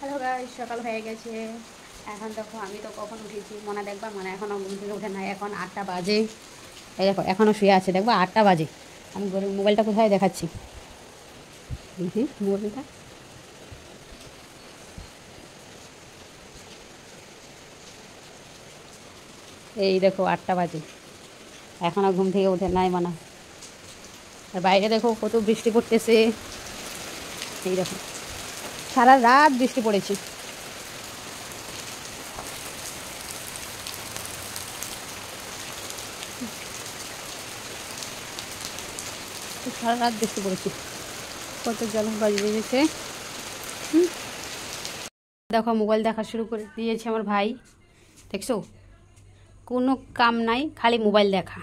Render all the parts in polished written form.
Hello guys, সকাল হয়ে গেছে। এখন দেখো আমি তো কখন উঠেছি মনে দেখবা, মানে এখনও ঘুম থেকে উঠে নাই, এখন 8টা বাজে। এই দেখো এখনও শুয়ে আছে, দেখবা 8টা বাজে। আমি মোবাইলটা কোথায় দেখাচ্ছি, মোবাইলটা এই দেখো 8টা বাজে, এখনও ঘুম থেকে উঠে নাই মানে। আর বাইরে দেখো কত বৃষ্টি পড়তেছে, এই দেখো সারা রাত বৃষ্টি পড়েছে। সারা রাত বৃষ্টি পড়েছে, কত জল বাজিয়ে গেছে। দেখো মোবাইল দেখা শুরু করে দিয়েছে আমার ভাই, দেখছো কোনো কাম নাই, খালি মোবাইল দেখা।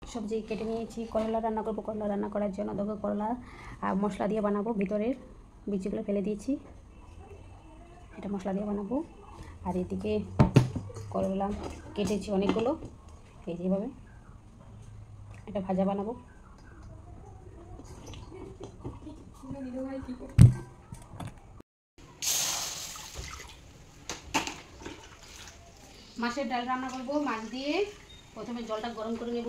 সবজি কেটে নিয়েছি, করলা রান্না করবো। করলা রান্না করার জন্য দেখো করলা মশলা দিয়ে বানাবো, ভিতরের বীজগুলো ফেলে দিয়েছি, এটা মশলা দিয়ে বানাবো। আর এদিকে করলা কেটেছি অনেকগুলো, এই যেভাবে এটা ভাজা বানাবো। মাছের ডাল রান্না করবো, মাছ দিয়ে প্রথমে জলটা গরম করে নেব।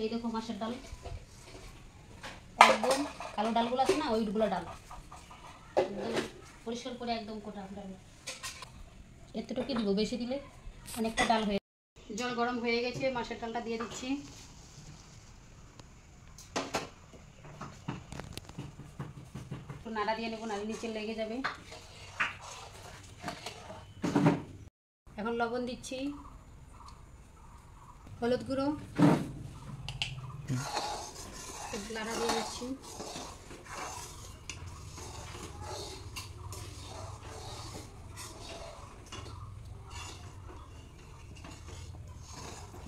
এই দেখো মাছের ডাল, একদম কালো ডালগুলো আছে না, ওইগুলো ডাল একদম পরিষ্কার করে একদম কোটা ডাল। এতটুকু দিব, বেশি দিলে অনেকটা ডাল হয়ে। জল গরম হয়ে গেছে, মাছের ডালটা দিয়ে দিচ্ছি। একটু নাড়া দিয়ে নেবো, নাড়ি নিচে লেগে যাবে। এখন লবণ দিচ্ছি, হলুদ গুঁড়ো, নাড়া দিয়ে দিচ্ছি।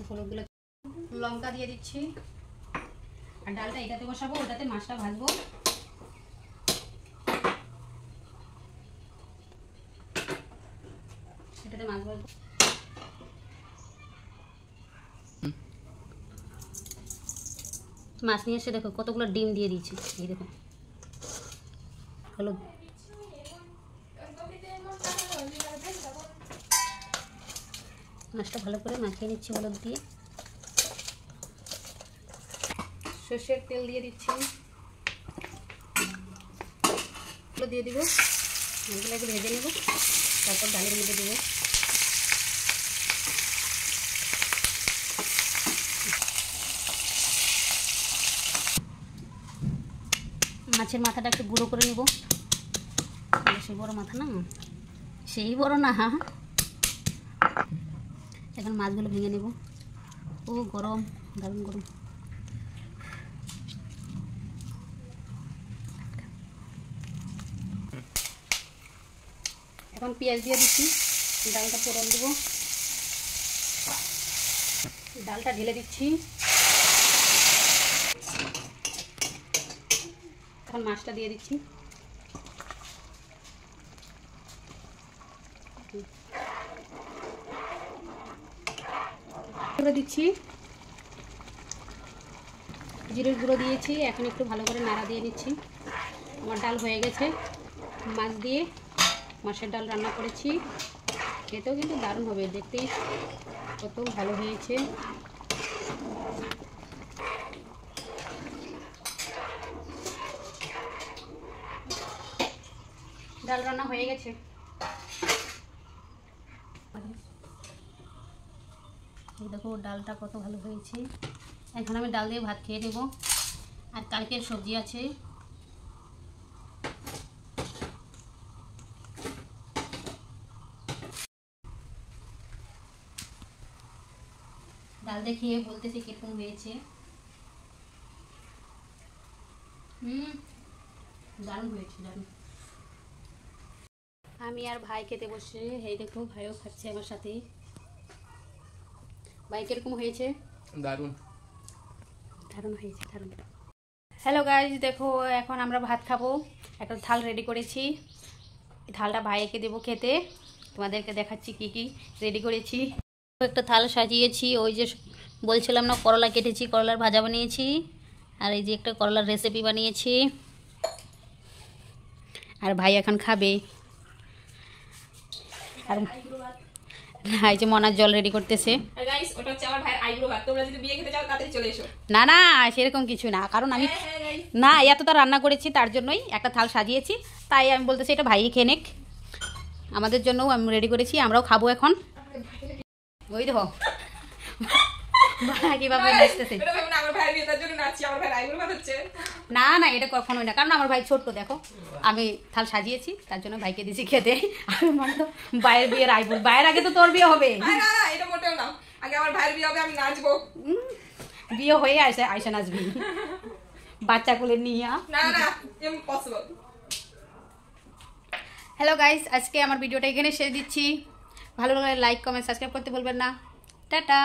হলুদগুলো, লঙ্কা দিয়ে দিচ্ছি। আর ডালটা এটাতে বসাবো, ওটাতে মাছটা ভাজবো। এটাতে মাছ ভাজবো। মাছ নিয়ে এসে দেখো কতগুলো ডিম দিয়ে দিয়েছি, এই দেখো হলুদ। মাছটা ভালো করে মাখিয়ে নিচ্ছি হলুদ দিয়ে। সর্ষের তেল দিয়ে দিচ্ছি, এগুলো দিয়ে দিব। এগুলো একটু ভেজে নেব, তারপর ডালের মধ্যে দেবো। মাছের মাথাটা একটু গুঁড়ো করে নেব, সেই বড় মাথা না, সেই বড় না। এখন মাছগুলো ভেঙে নেব। ও গরম, দারুণ গরম। এখন পেঁয়াজ দিয়ে দিচ্ছি, ডালটা ফোড়ন দেবো। ডালটা ঢেলে দিচ্ছি। এখন মাছটা দিয়ে দিচ্ছি। দিচ্ছি জিরের গুঁড়ো দিয়েছি। এখন একটু ভালো করে নাড়া দিয়ে নিচ্ছি। আমার ডাল হয়ে গেছে, মাছ দিয়ে মাছের ডাল রান্না করেছি। খেতেও কিন্তু দারুণ হবে, দেখতেই কত ভালো হয়েছে। ডাল রান্না হয়ে গেছে, দেখো ডালটা কত ভালো হয়েছে। এখন আমি ডাল দিয়ে ভাত খেয়ে নেব। আর কালকের সবজি আছে, ডাল দিয়ে খেয়ে বলতেছি কিরকম হয়েছে। দারুণ হয়েছে, দারুণ। আমি আর ভাই খেতে বসে, এই দেখো ভাইও খাচ্ছে আমার সাথে। ভাই কিরকম হয়েছে? দারুণ, দারুণ হয়েছে, দারুণ। হ্যালো গাইজ, দেখো এখন আমরা ভাত খাবো। একটা থাল রেডি করেছি, থালটা ভাইকে দেবো খেতে। তোমাদেরকে দেখাচ্ছি কি কি রেডি করেছি। একটা থাল সাজিয়েছি, ওই যে বলছিলাম না করলা কেটেছি, করলার ভাজা বানিয়েছি, আর এই যে একটা করলার রেসিপি বানিয়েছি। আর ভাই এখন খাবে। আর এই যে মনার জল রেডি করতেছে। না না সেরকম কিছু না, কারণ আমি না এতটা রান্না করেছি তার জন্যই একটা থাল সাজিয়েছি, তাই আমি বলতেছি এটা ভাই খেয়ে নেক, আমাদের জন্যও আমি রেডি করেছি, আমরাও খাবো এখন। ওই দেখো কিভাবে নাচতেছে। না না এটা কখনোই না, কারণ আমার ভাই ছোট্ট, দেখো আমি থাল সাজিয়েছি তার জন্য ভাইকে দিয়েছি খেতে। আমি মনে তো ভাইয়ের বিয়ের আইবুল, ভাইয়ের আগে তো তোর বিয়ে হবে। বিয়ে হয়ে আয়সা নাচবি বাচ্চা কোলে নিয়ে। হ্যালো গাইস, আজকে আমার ভিডিওটা এখানে শেষ দিচ্ছি। ভালো লাগলে লাইক কমেন্ট সাবস্ক্রাইব করতে ভুলবেন না। টাটা।